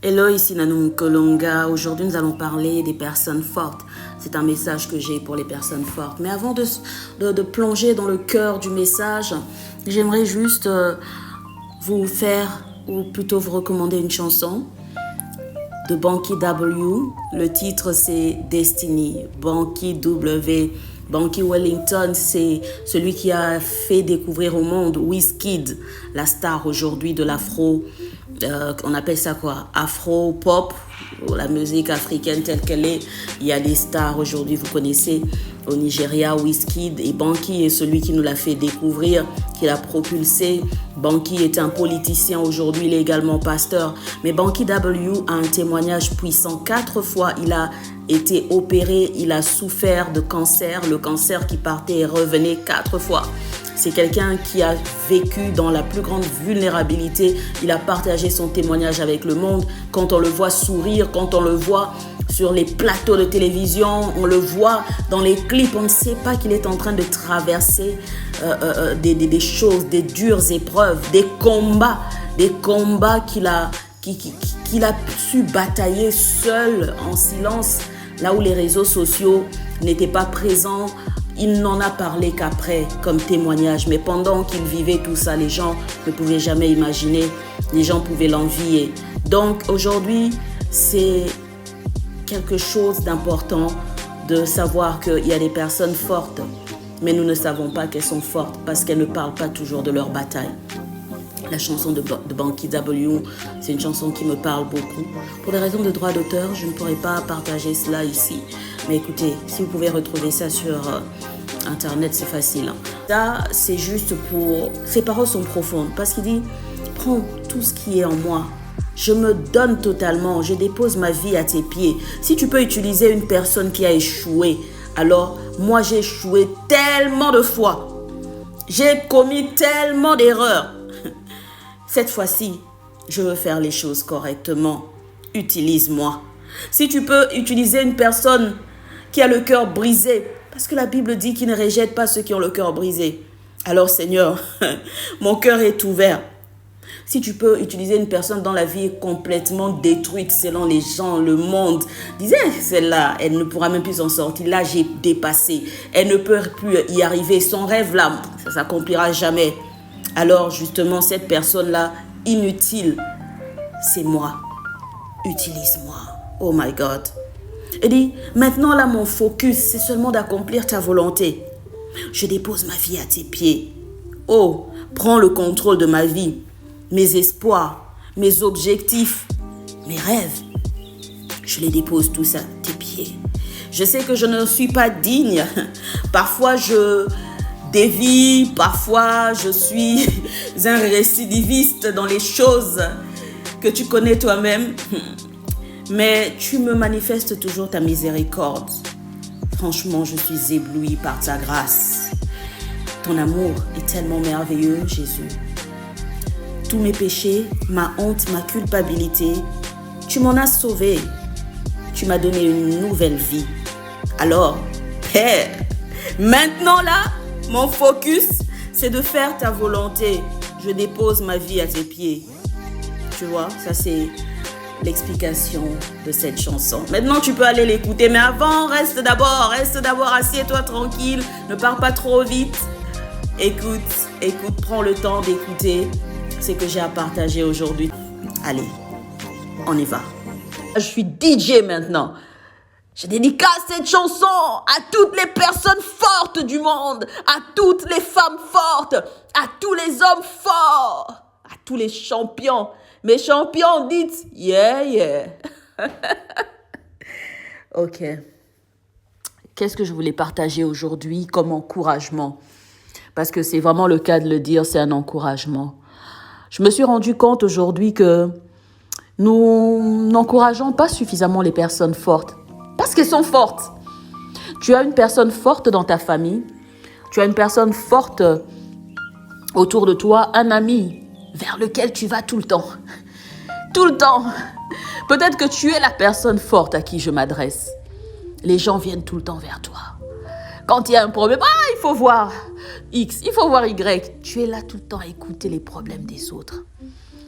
Hello, ici Nanou Kolonga. Aujourd'hui, nous allons parler des personnes fortes. C'est un message que j'ai pour les personnes fortes. Mais avant de plonger dans le cœur du message, j'aimerais juste vous faire, ou plutôt vous recommander une chanson de Banky W. Le titre, c'est Destiny. Banky W. Banky Wellington, c'est celui qui a fait découvrir au monde Wizkid, la star aujourd'hui de l'afro. On appelle ça quoi? Afro-pop, la musique africaine telle qu'elle est. Il y a des stars aujourd'hui, vous connaissez, au Nigeria, Wizkid, et Banky est celui qui nous l'a fait découvrir, qui l'a propulsé. Banky est un politicien aujourd'hui, il est également pasteur. Mais Banky W a un témoignage puissant. 4 fois, il a été opéré, il a souffert de cancer, le cancer qui partait et revenait 4 fois. C'est quelqu'un qui a vécu dans la plus grande vulnérabilité. Il a partagé son témoignage avec le monde. Quand on le voit sourire, quand on le voit sur les plateaux de télévision, on le voit dans les clips, on ne sait pas qu'il est en train de traverser des choses, des dures épreuves, des combats qu'il a su batailler seul, en silence, là où les réseaux sociaux n'étaient pas présents. Il n'en a parlé qu'après, comme témoignage. Mais pendant qu'il vivait tout ça, les gens ne pouvaient jamais imaginer. Les gens pouvaient l'envier. Donc aujourd'hui, c'est quelque chose d'important de savoir qu'il y a des personnes fortes. Mais nous ne savons pas qu'elles sont fortes parce qu'elles ne parlent pas toujours de leur bataille. La chanson de Banky W, c'est une chanson qui me parle beaucoup. Pour des raisons de droit d'auteur, je ne pourrais pas partager cela ici. Mais écoutez, si vous pouvez retrouver ça sur Internet, c'est facile. Ça, c'est juste pour... Ces paroles sont profondes parce qu'il dit, prends tout ce qui est en moi. Je me donne totalement, je dépose ma vie à tes pieds. Si tu peux utiliser une personne qui a échoué, alors moi j'ai échoué tellement de fois. J'ai commis tellement d'erreurs. Cette fois-ci, je veux faire les choses correctement. Utilise-moi. Si tu peux utiliser une personne qui a le cœur brisé, parce que la Bible dit qu'il ne rejette pas ceux qui ont le cœur brisé. Alors Seigneur, mon cœur est ouvert. Si tu peux utiliser une personne dont la vie est complètement détruite selon les gens, le monde, disais, celle-là, elle ne pourra même plus s'en sortir. Là, j'ai dépassé. Elle ne peut plus y arriver. Son rêve, là, ça ne s'accomplira jamais. Alors, justement, cette personne-là, inutile, c'est moi. Utilise-moi. Oh my God. Il dit, maintenant, là, mon focus, c'est seulement d'accomplir ta volonté. Je dépose ma vie à tes pieds. Oh, prends le contrôle de ma vie, mes espoirs, mes objectifs, mes rêves. Je les dépose tous à tes pieds. Je sais que je ne suis pas digne. Parfois, je dévie, parfois je suis un récidiviste dans les choses que tu connais toi-même, mais tu me manifestes toujours ta miséricorde. Franchement, je suis éblouie par ta grâce. Ton amour est tellement merveilleux, Jésus. Tous mes péchés, ma honte, ma culpabilité, tu m'en as sauvé. Tu m'as donné une nouvelle vie. Alors, Père, maintenant là, mon focus, c'est de faire ta volonté. Je dépose ma vie à tes pieds. Tu vois, ça c'est l'explication de cette chanson. Maintenant, tu peux aller l'écouter. Mais avant, reste d'abord, assieds-toi tranquille. Ne pars pas trop vite. Écoute, prends le temps d'écouter ce que j'ai à partager aujourd'hui. Allez, on y va. Je suis DJ maintenant. Je dédicace cette chanson à toutes les personnes fortes du monde, à toutes les femmes fortes, à tous les hommes forts, à tous les champions. Mes champions, dites yeah. Ok. Qu'est-ce que je voulais partager aujourd'hui comme encouragement? Parce que c'est vraiment le cas de le dire, c'est un encouragement. Je me suis rendu compte aujourd'hui que nous n'encourageons pas suffisamment les personnes fortes. Parce qu'elles sont fortes. Tu as une personne forte dans ta famille. Tu as une personne forte autour de toi. Un ami vers lequel tu vas tout le temps. Tout le temps. Peut-être que tu es la personne forte à qui je m'adresse. Les gens viennent tout le temps vers toi. Quand il y a un problème, il faut voir X, il faut voir Y. Tu es là tout le temps à écouter les problèmes des autres.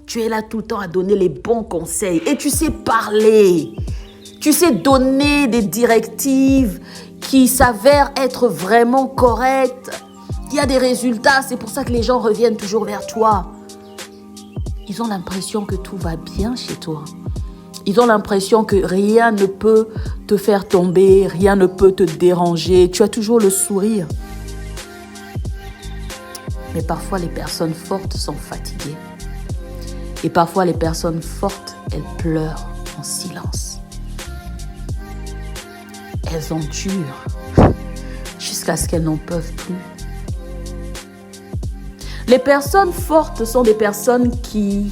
Tu es là tout le temps à donner les bons conseils. Et tu sais parler. Tu sais donner des directives qui s'avèrent être vraiment correctes. Il y a des résultats. C'est pour ça que les gens reviennent toujours vers toi. Ils ont l'impression que tout va bien chez toi. Ils ont l'impression que rien ne peut te faire tomber, rien ne peut te déranger. Tu as toujours le sourire. Mais parfois, les personnes fortes sont fatiguées. Et parfois, les personnes fortes, elles pleurent en silence. Elles endurent jusqu'à ce qu'elles n'en peuvent plus. Les personnes fortes sont des personnes qui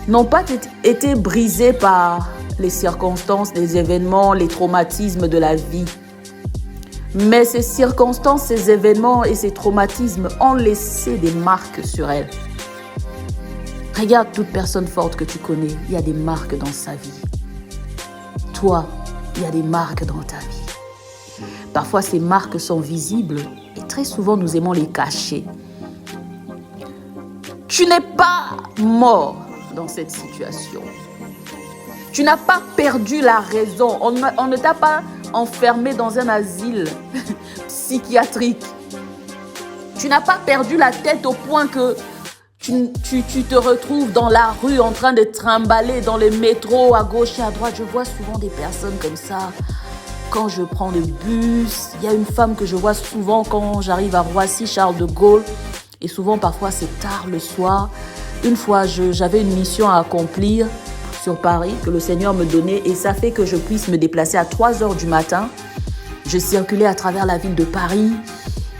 n'ont pas été brisées par les circonstances, les événements, les traumatismes de la vie. Mais ces circonstances, ces événements et ces traumatismes ont laissé des marques sur elles. Regarde toute personne forte que tu connais, il y a des marques dans sa vie. Toi, il y a des marques dans ta vie. Parfois, ces marques sont visibles et très souvent, nous aimons les cacher. Tu n'es pas mort dans cette situation. Tu n'as pas perdu la raison. On ne t'a pas enfermé dans un asile psychiatrique. Tu n'as pas perdu la tête au point que tu te retrouves dans la rue en train de trimballer dans le métro à gauche et à droite. Je vois souvent des personnes comme ça. Quand je prends le bus, il y a une femme que je vois souvent quand j'arrive à Roissy, Charles de Gaulle. Et souvent, parfois, c'est tard le soir. Une fois, j'avais une mission à accomplir sur Paris que le Seigneur me donnait. Et ça fait que je puisse me déplacer à 3 heures du matin. Je circulais à travers la ville de Paris.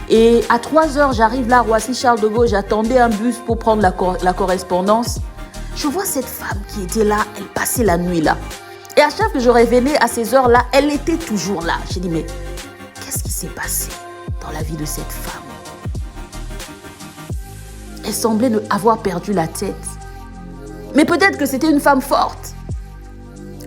Et à 3 heures, j'arrive là, Roissy, Charles de Gaulle. J'attendais un bus pour prendre la correspondance. Je vois cette femme qui était là. Elle passait la nuit là. Et à chaque fois que je revenais à ces heures-là, elle était toujours là. J'ai dit, mais qu'est-ce qui s'est passé dans la vie de cette femme? Elle semblait avoir perdu la tête. Mais peut-être que c'était une femme forte.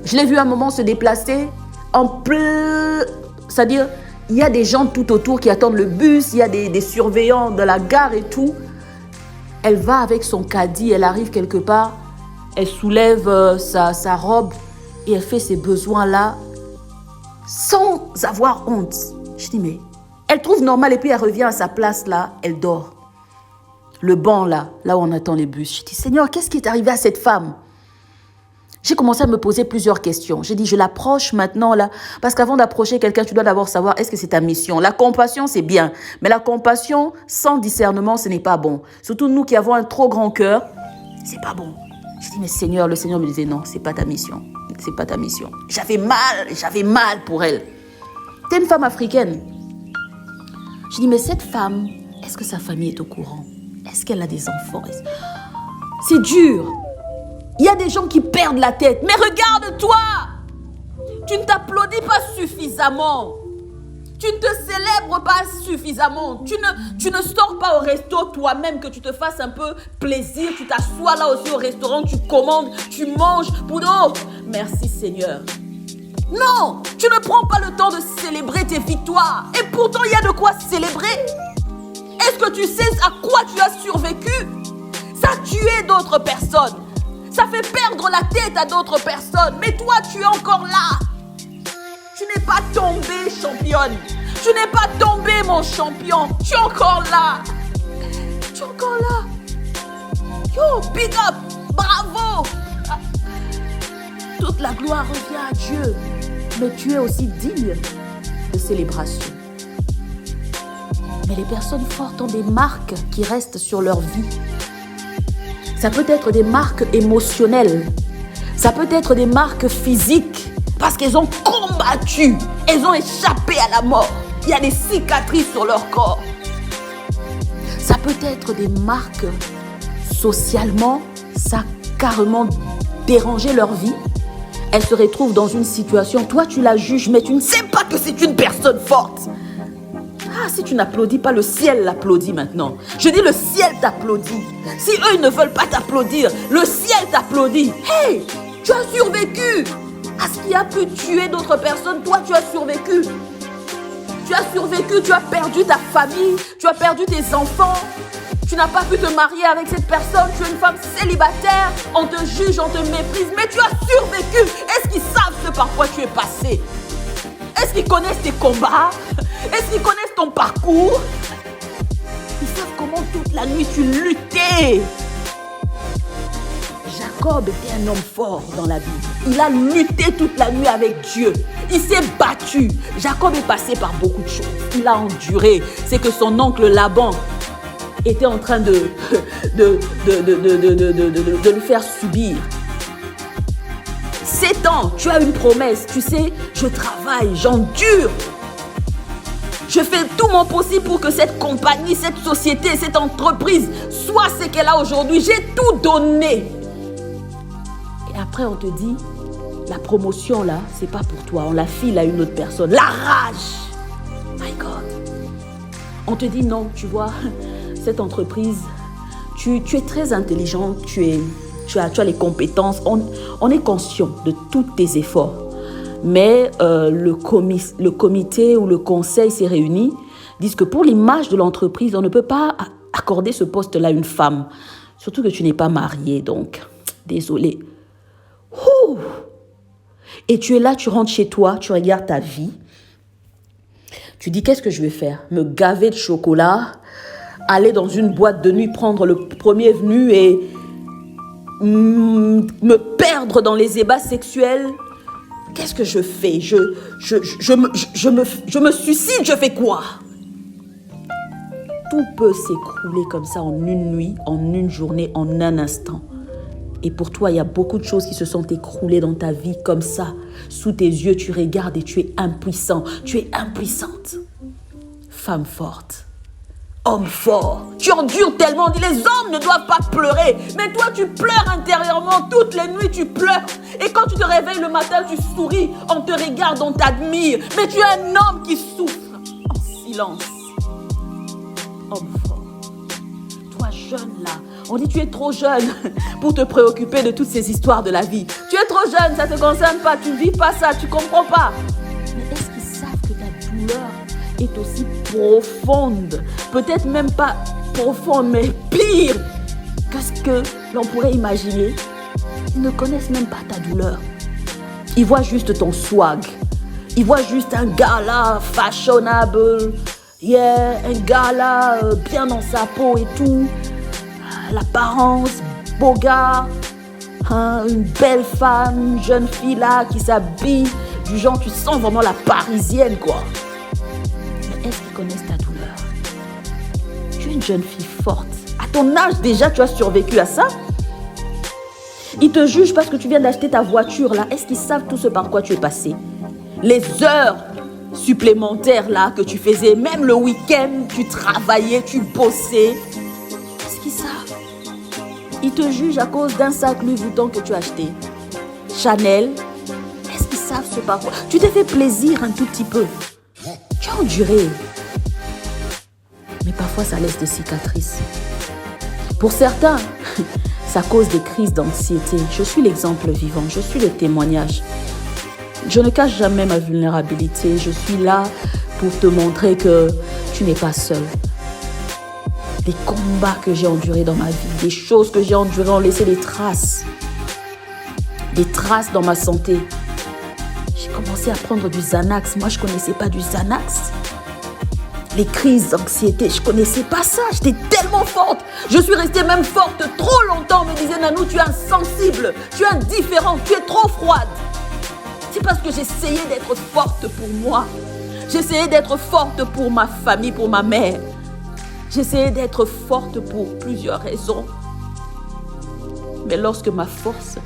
Je l'ai vue un moment se déplacer en plein... C'est-à-dire, il y a des gens tout autour qui attendent le bus, il y a des surveillants de la gare et tout. Elle va avec son caddie, elle arrive quelque part, elle soulève sa robe et elle fait ses besoins-là sans avoir honte. Je dis, mais elle trouve normal et puis elle revient à sa place là, elle dort. Le banc là où on attend les bus. Je dis, Seigneur, qu'est-ce qui est arrivé à cette femme? J'ai commencé à me poser plusieurs questions. J'ai dit, je l'approche maintenant là. Parce qu'avant d'approcher quelqu'un, tu dois d'abord savoir, est-ce que c'est ta mission? La compassion, c'est bien. Mais la compassion sans discernement, ce n'est pas bon. Surtout nous qui avons un trop grand cœur, c'est pas bon. Je dis, mais Seigneur, le Seigneur me disait, non, c'est pas ta mission. C'est pas ta mission. J'avais mal pour elle. T'es une femme africaine. Je dis, mais cette femme, est-ce que sa famille est au courant? Est-ce qu'elle a des enfants? C'est dur. Il y a des gens qui perdent la tête. Mais regarde-toi. Tu ne t'applaudis pas suffisamment. Tu ne te célèbres pas suffisamment. Tu ne sors pas au resto toi-même que tu te fasses un peu plaisir. Tu t'assois là aussi au restaurant, tu commandes, tu manges. Oh, merci Seigneur. Non, tu ne prends pas le temps de célébrer tes victoires. Et pourtant, il y a de quoi célébrer. Est-ce que tu sais à quoi tu as survécu? Ça a tué d'autres personnes. Ça fait perdre la tête à d'autres personnes. Mais toi, tu es encore là. Tu n'es pas tombée, championne. Tu n'es pas tombé, mon champion. Tu es encore là. Tu es encore là. Yo, big up. Bravo. Toute la gloire revient à Dieu. Mais tu es aussi digne de célébration. Mais les personnes fortes ont des marques qui restent sur leur vie. Ça peut être des marques émotionnelles. Ça peut être des marques physiques. Parce qu'elles ont combattu. Elles ont échappé à la mort. Il y a des cicatrices sur leur corps. Ça peut être des marques socialement. Ça a carrément dérangé leur vie. Elles se retrouvent dans une situation. Toi, tu la juges, mais tu ne sais pas que c'est une personne forte. Ah, si tu n'applaudis pas, le ciel l'applaudit maintenant. Je dis, le ciel t'applaudit. Si eux, ils ne veulent pas t'applaudir, le ciel t'applaudit. Hey, tu as survécu à ce qui a pu tuer d'autres personnes. Toi, tu as survécu. Tu as survécu, tu as perdu ta famille, tu as perdu tes enfants, Tu n'as pas pu te marier avec cette personne. Tu es une femme célibataire. On te juge, on te méprise. Mais tu as survécu. Est-ce qu'ils savent ce par quoi tu es passé? Est-ce qu'ils connaissent tes combats? Est-ce qu'ils connaissent ton parcours? Ils savent comment toute la nuit tu luttais. Jacob était un homme fort dans la Bible. Il a lutté toute la nuit avec Dieu. Il s'est battu. Jacob est passé par beaucoup de choses. Il a enduré. C'est que son oncle Laban était en train de le faire subir. 7 ans, tu as une promesse. Tu sais, je travaille, j'endure. Je fais tout mon possible pour que cette compagnie, cette société, cette entreprise soit ce qu'elle a aujourd'hui. J'ai tout donné. Et après, on te dit, la promotion là, c'est pas pour toi. On la file à une autre personne. La rage. My God. On te dit non, tu vois, cette entreprise, tu es très intelligent, tu as les compétences. On est conscient de tous tes efforts. Mais le comité ou le conseil s'est réuni, disent que pour l'image de l'entreprise, on ne peut pas accorder ce poste-là à une femme. Surtout que tu n'es pas mariée, donc désolé. Ouh. Et tu es là, tu rentres chez toi, tu regardes ta vie. Tu dis, qu'est-ce que je vais faire? Me gaver de chocolat, aller dans une boîte de nuit, prendre le premier venu et me perdre dans les ébats sexuels. Qu'est-ce que je fais? Je me suicide, je fais quoi? Tout peut s'écrouler comme ça en une nuit, en une journée, en un instant. Et pour toi, il y a beaucoup de choses qui se sont écroulées dans ta vie comme ça. Sous tes yeux, tu regardes et tu es impuissant. Tu es impuissante. Femme forte. Homme fort. Tu endures tellement. On dit les hommes ne doivent pas pleurer. Mais toi, tu pleures intérieurement. Toutes les nuits, tu pleures. Et quand tu te réveilles le matin, tu souris. On te regarde, on t'admire. Mais tu es un homme qui souffre en silence. Homme fort. Toi, jeune là. On dit tu es trop jeune pour te préoccuper de toutes ces histoires de la vie. Tu es trop jeune, ça ne te concerne pas. Tu ne vis pas ça, tu ne comprends pas. Mais est-ce qu'ils savent que ta douleur est aussi profonde? Peut-être même pas profonde, mais pire que ce que l'on pourrait imaginer. Ils ne connaissent même pas ta douleur. Ils voient juste ton swag. Ils voient juste un gars là, fashionable. Yeah, un gars là, bien dans sa peau et tout. L'apparence, beau gars, hein, une belle femme, une jeune fille là qui s'habille. Du genre, tu sens vraiment la parisienne, quoi. Mais est-ce qu'ils connaissent ta douleur? Tu es une jeune fille forte. À ton âge déjà, tu as survécu à ça. Ils te jugent parce que tu viens d'acheter ta voiture là. Est-ce qu'ils savent tout ce par quoi tu es passé? Les heures supplémentaires là que tu faisais, même le week-end, tu travaillais, tu bossais. Est-ce qu'ils savent? Ils te jugent à cause d'un sac Louis Vuitton que tu as acheté. Chanel. Est-ce qu'ils savent ce par quoi? Tu t'es fait plaisir un tout petit peu. Tu as enduré. Mais parfois, ça laisse des cicatrices. Pour certains, ça cause des crises d'anxiété. Je suis l'exemple vivant. Je suis le témoignage. Je ne cache jamais ma vulnérabilité. Je suis là pour te montrer que tu n'es pas seul. Des combats que j'ai endurés dans ma vie, des choses que j'ai endurées ont laissé des traces dans ma santé. J'ai commencé à prendre du Xanax. Moi, je ne connaissais pas du Xanax. Les crises d'anxiété, je ne connaissais pas ça. J'étais tellement forte. Je suis restée même forte trop longtemps. On me disait, Nanou, tu es insensible, tu es indifférente, tu es trop froide. C'est parce que j'essayais d'être forte pour moi. J'essayais d'être forte pour ma famille, pour ma mère. J'essayais d'être forte pour plusieurs raisons. Mais lorsque ma force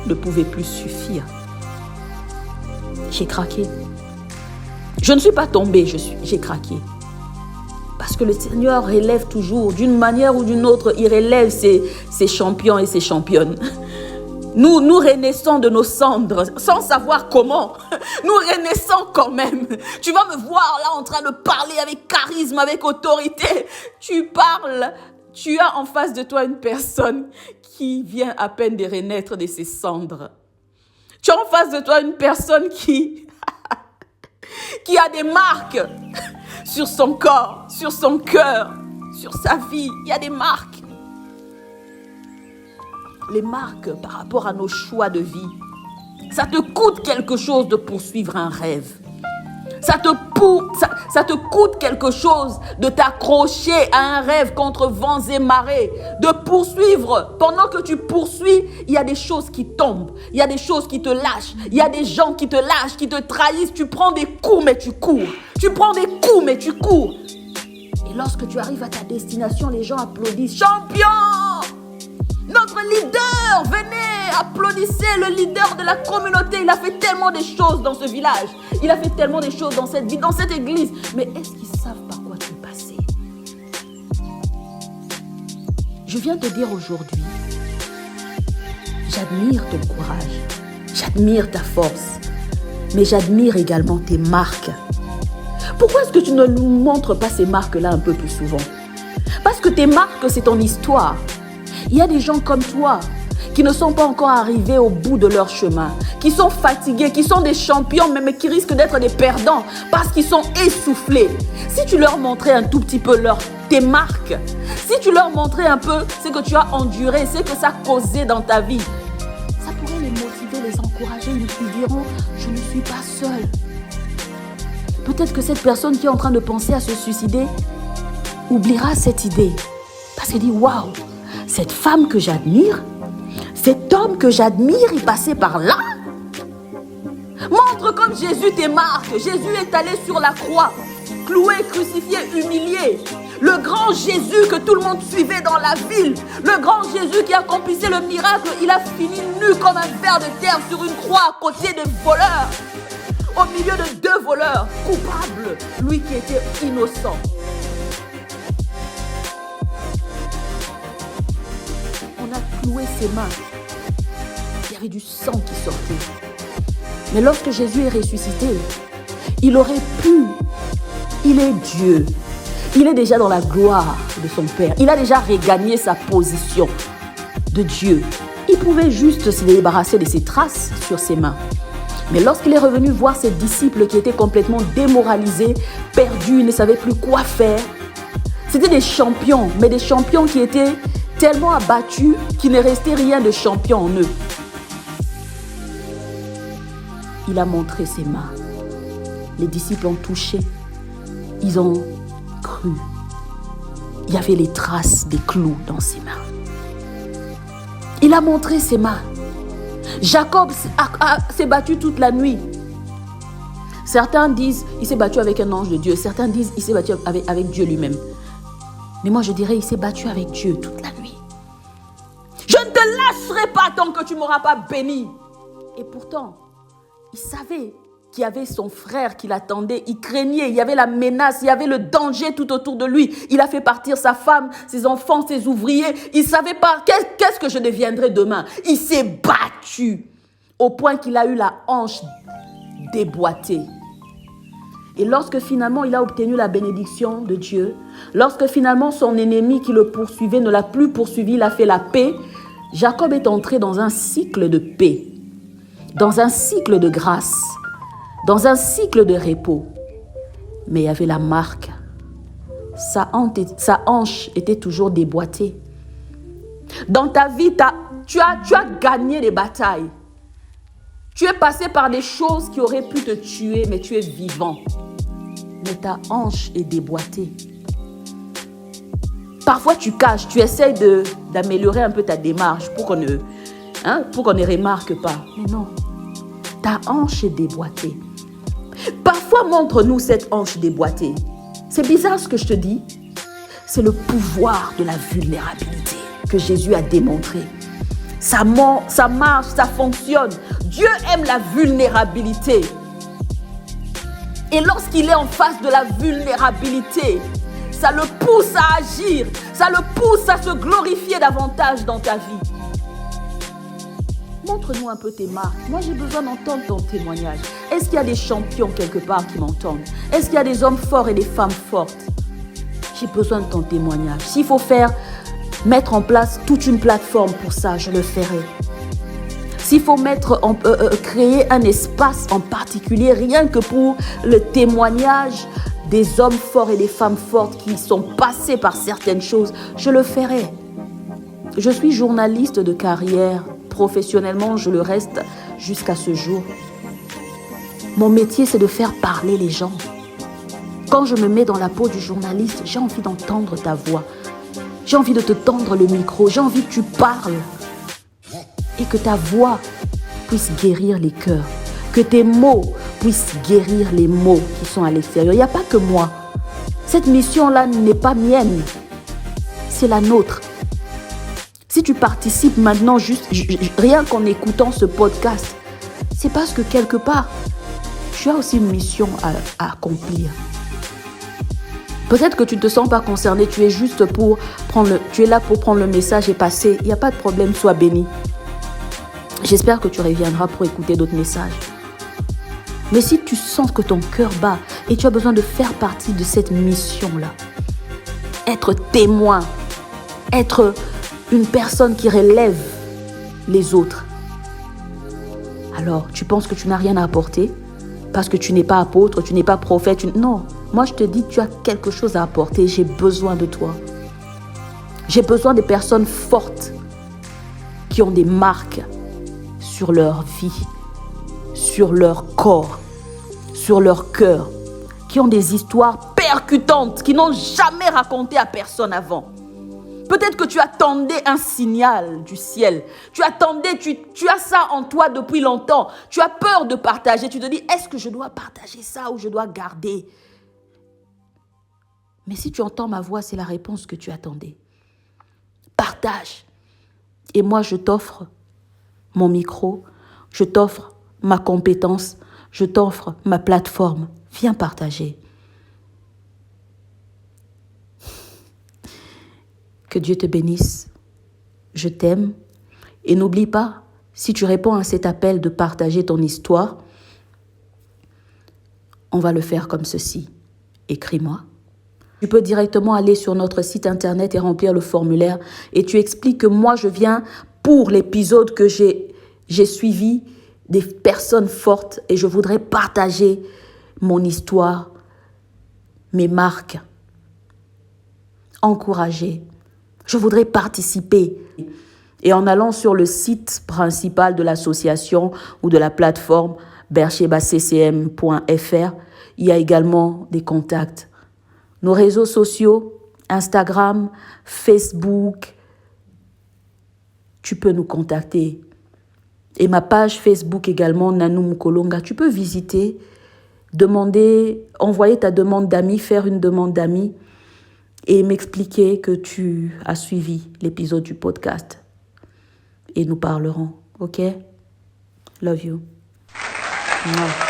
ne pouvait plus suffire, j'ai craqué. Je ne suis pas tombée, j'ai craqué. Parce que le Seigneur relève toujours, d'une manière ou d'une autre, il relève ses champions et ses championnes. Nous renaissons de nos cendres, sans savoir comment. Nous renaissons quand même. Tu vas me voir là en train de parler avec charisme, avec autorité. Tu parles, tu as en face de toi une personne qui vient à peine de renaître de ses cendres. Tu as en face de toi une personne qui a des marques sur son corps, sur son cœur, sur sa vie. Il y a des marques. Les marques par rapport à nos choix de vie. Ça te coûte quelque chose de poursuivre un rêve. Ça te coûte quelque chose de t'accrocher à un rêve contre vents et marées, de poursuivre. Pendant que tu poursuis, il y a des choses qui tombent, il y a des choses qui te lâchent, il y a des gens qui te lâchent, qui te trahissent. Tu prends des coups, mais tu cours. Tu prends des coups, mais tu cours. Et lorsque tu arrives à ta destination, les gens applaudissent. Champion! Notre leader, venez, applaudissez le leader de la communauté. Il a fait tellement de choses dans ce village. Il a fait tellement de choses dans cette vie, dans cette église. Mais est-ce qu'ils savent par quoi tu es passé? Je viens te dire aujourd'hui, j'admire ton courage, j'admire ta force, mais j'admire également tes marques. Pourquoi est-ce que tu ne nous montres pas ces marques-là un peu plus souvent? Parce que tes marques, c'est ton histoire. Il y a des gens comme toi qui ne sont pas encore arrivés au bout de leur chemin, qui sont fatigués, qui sont des champions, mais qui risquent d'être des perdants parce qu'ils sont essoufflés. Si tu leur montrais un tout petit peu tes marques, si tu leur montrais un peu ce que tu as enduré, ce que ça a causé dans ta vie, ça pourrait les motiver, les encourager. Ils diront, je ne suis pas seul. Peut-être que cette personne qui est en train de penser à se suicider oubliera cette idée parce qu'elle dit, waouh, cette femme que j'admire, cet homme que j'admire est passé par là. Montre comme Jésus tes marques. Jésus est allé sur la croix, cloué, crucifié, humilié. Le grand Jésus que tout le monde suivait dans la ville. Le grand Jésus qui accomplissait le miracle. Il a fini nu comme un ver de terre sur une croix à côté des voleurs. Au milieu de deux voleurs coupables. Lui qui était innocent. On a cloué ses mains. Il y avait du sang qui sortait. Mais lorsque Jésus est ressuscité, il aurait pu. Il est Dieu. Il est déjà dans la gloire de son Père. Il a déjà regagné sa position de Dieu. Il pouvait juste se débarrasser de ses traces sur ses mains. Mais lorsqu'il est revenu voir ses disciples qui étaient complètement démoralisés, perdus, ne savaient plus quoi faire, c'était des champions, mais des champions qui étaient tellement abattus qu'il ne restait rien de champion en eux. Il a montré ses mains. Les disciples ont touché. Ils ont cru. Il y avait les traces des clous dans ses mains. Il a montré ses mains. Jacob s'est battu toute la nuit. Certains disent il s'est battu avec un ange de Dieu. Certains disent il s'est battu avec Dieu lui-même. Mais moi je dirais il s'est battu avec Dieu toute la nuit. Je ne te lâcherai pas tant que tu ne m'auras pas béni. Et pourtant, il savait qu'il y avait son frère qui l'attendait. Il craignait, il y avait la menace, il y avait le danger tout autour de lui. Il a fait partir sa femme, ses enfants, ses ouvriers. Il ne savait pas qu'est-ce que je deviendrai demain. Il s'est battu au point qu'il a eu la hanche déboîtée. Et lorsque finalement il a obtenu la bénédiction de Dieu, lorsque finalement son ennemi qui le poursuivait ne l'a plus poursuivi, il a fait la paix, Jacob est entré dans un cycle de paix, dans un cycle de grâce, dans un cycle de repos. Mais il y avait la marque. Sa hanche était toujours déboîtée. Dans ta vie, tu as gagné des batailles. Tu es passé par des choses qui auraient pu te tuer, mais tu es vivant. Mais ta hanche est déboîtée. Parfois, tu caches, tu essaies d'améliorer un peu ta démarche pour qu'on ne remarque pas. Mais non, ta hanche est déboîtée. Parfois, montre-nous cette hanche déboîtée. C'est bizarre ce que je te dis. C'est le pouvoir de la vulnérabilité que Jésus a démontré. Ça marche, ça fonctionne. Dieu aime la vulnérabilité. Et lorsqu'il est en face de la vulnérabilité, ça le pousse à agir, ça le pousse à se glorifier davantage dans ta vie. Montre-nous un peu tes marques. Moi, j'ai besoin d'entendre ton témoignage. Est-ce qu'il y a des champions quelque part qui m'entendent? Est-ce qu'il y a des hommes forts et des femmes fortes? J'ai besoin de ton témoignage. S'il faut mettre en place toute une plateforme pour ça, je le ferai. S'il faut créer un espace en particulier, rien que pour le témoignage des hommes forts et des femmes fortes qui sont passés par certaines choses, je le ferai. Je suis journaliste de carrière. Professionnellement, je le reste jusqu'à ce jour. Mon métier, c'est de faire parler les gens. Quand je me mets dans la peau du journaliste, j'ai envie d'entendre ta voix. J'ai envie de te tendre le micro. J'ai envie que tu parles. Et que ta voix puisse guérir les cœurs. Que tes mots puissent guérir les mots qui sont à l'extérieur. Il n'y a pas que moi. Cette mission-là n'est pas mienne. C'est la nôtre. Si tu participes maintenant juste rien qu'en écoutant ce podcast, c'est parce que quelque part, tu as aussi une mission à accomplir. Peut-être que tu ne te sens pas concerné, tu es juste tu es là pour prendre le message et passer. Il n'y a pas de problème, sois béni. J'espère que tu reviendras pour écouter d'autres messages. Mais si tu sens que ton cœur bat et tu as besoin de faire partie de cette mission-là, être témoin, être une personne qui relève les autres, alors tu penses que tu n'as rien à apporter parce que tu n'es pas apôtre, tu n'es pas prophète. Non, moi je te dis, tu as quelque chose à apporter. J'ai besoin de toi. J'ai besoin des personnes fortes qui ont des marques sur leur vie, sur leur corps, sur leur cœur, qui ont des histoires percutantes, qui n'ont jamais raconté à personne avant. Peut-être que tu attendais un signal du ciel. Tu attendais, tu as ça en toi depuis longtemps. Tu as peur de partager. Tu te dis, est-ce que je dois partager ça ou je dois garder? Mais si tu entends ma voix, c'est la réponse que tu attendais. Partage. Et moi, je t'offre mon micro, je t'offre ma compétence, je t'offre ma plateforme. Viens partager. Que Dieu te bénisse. Je t'aime. Et n'oublie pas, si tu réponds à cet appel de partager ton histoire, on va le faire comme ceci. Écris-moi. Tu peux directement aller sur notre site internet et remplir le formulaire. Et tu expliques que moi, je viens pour l'épisode que j'ai suivi des personnes fortes et je voudrais partager mon histoire, mes marques, encourager. Je voudrais participer. Et en allant sur le site principal de l'association ou de la plateforme berchebaccm.fr, il y a également des contacts. Nos réseaux sociaux, Instagram, Facebook, tu peux nous contacter. Et ma page Facebook également, Nanou Mukolonga, tu peux visiter, demander, envoyer ta demande d'amis, faire une demande d'amis et m'expliquer que tu as suivi l'épisode du podcast. Et nous parlerons, ok? Love you. Mouah.